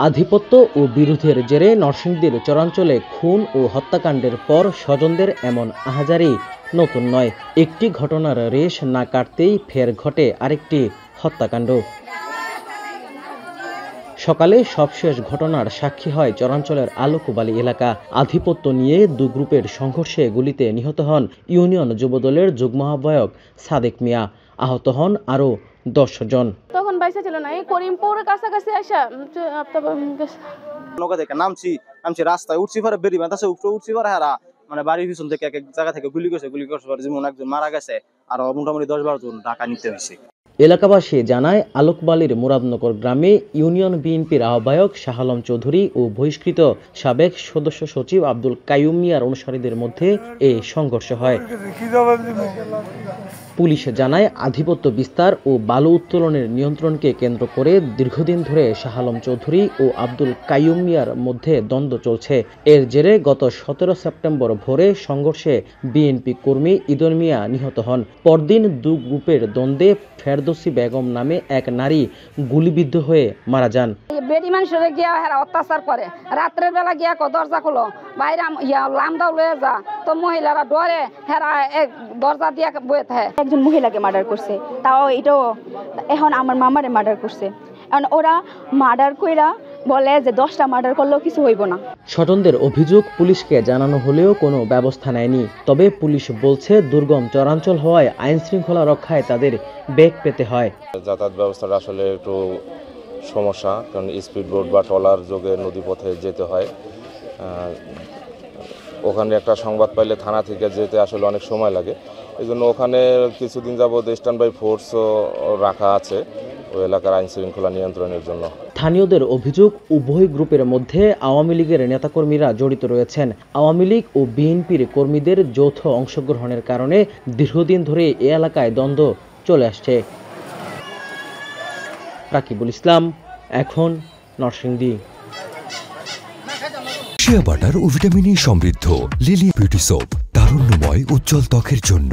আধিপত্য ও বিরোধের জেরে নরসিংদীর চরাঞ্চলে খুন ও হত্যাকাণ্ডের পর স্বজনদের এমন আহাজারি নতুন নয়। একটি ঘটনার রেশ না কাটতেই ফের ঘটে আরেকটি হত্যাকাণ্ড। সকালে সবশেষ ঘটনার সাক্ষী হয় চরাঞ্চলের আলোকবালি এলাকা। আধিপত্য নিয়ে দুই গ্রুপের সংঘর্ষে গুলিতে নিহত হন ইউনিয়ন যুবদলের যুগ্ম আহ্বায়ক সাদেক মিয়া। আহত হন আরও 10 জন। তখন বাইসা ছিল না, এই করিমপুর কাছাকাছি আসা নৌকা থেকে নামছি রাস্তায় উঠছি পরে বেরি বাঁধাছে উপরে উঠছি পরে হারা মানে বাড়ির পিছন থেকে এক জায়গা থেকে গুলি করছে পরে যেমন একজন মারা গেছে আর মোটামুটি 10-12 জন ঢাকা নিতে হয়েছে। এলাকাবাসী জানায় আলোকবালির মুরাদনগর গ্রামে ইউনিয়ন বিএনপির আহ্বায়ক শাহ আলম চৌধুরী ও বহিষ্কৃত সাবেক সদস্য সচিব আব্দুল কাইয়ুম মিয়ার অনুসারীদের মধ্যে এই সংঘর্ষ হয়। পুলিশ জানায় আধিপত্য বিস্তার ও বালু উত্তোলনের নিয়ন্ত্রণকে কেন্দ্র করে দীর্ঘদিন ধরে শাহ আলম চৌধুরী ও আব্দুল কাইয়ুম মিয়ার মধ্যে দ্বন্দ্ব চলছে। এর জেরে গত 17 সেপ্টেম্বর ভোরে সংঘর্ষে বিএনপি কর্মী ইদন মিয়া নিহত হন। পরদিন দু গ্রুপের দ্বন্দ্বে ফেরদৌসী বেগম নামে এক নারী গুলিবিদ্ধ হয়ে মারা যান। বেটি মানুষের গিয়া হেরা অত্যাচার করে, রাত্রের বেলা গিয়া দরজা খোলো বাইরে লামদাও লয়ে যা, তো মহিলারা ডরে হেরা দরজা দিয়ে বয়ে থাকে। একজন মহিলাকে মার্ডার করছে, তাও এটাও এখন আমার মামারে মার্ডার করছে। এখন ওরা মার্ডার কইরা বলে যে 10টা মার্ডার করলেও কিছু হইব না। স্বজনদের অভিযোগ পুলিশকে জানানো হলেও কোনো ব্যবস্থা নেয়নি। তবে পুলিশ বলছে দুর্গম চরাঞ্চল হওয়ায় আইন শৃঙ্খলা রক্ষায় তাদের বেগ পেতে হয়। যাতায়াত ব্যবস্থাটা আসলে একটু সমস্যা, কারণ স্পিড বোট বা ট্রলার যোগে নদীপথে যেতে হয়। ওখানে একটা সংবাদ পাইলে থানা থেকে যেতে আসলে অনেক সময় লাগে। এই জন্য ওখানে কিছুদিন যাবৎ স্ট্যান্ড বাই ফোর্সও রাখা আছে ওই এলাকার আইন শৃঙ্খলা নিয়ন্ত্রণের জন্য। স্থানীয়দের অভিযোগ উভয় গ্রুপের মধ্যে আওয়ামী লীগের নেতাকর্মীরা জড়িত রয়েছেন। আওয়ামী লীগ ও বিএনপির কর্মীদের যৌথ অংশগ্রহণের কারণে দীর্ঘদিন ধরে এ এলাকায় দ্বন্দ্ব চলে আসছে। রাকিবুল ইসলাম, এখন নরসিংদী। শিয়া বাটার ও ভিটামিন ই সমৃদ্ধ লিলি বিউটি সোপ, তারুণ্যময় উজ্জ্বল ত্বকের জন্য।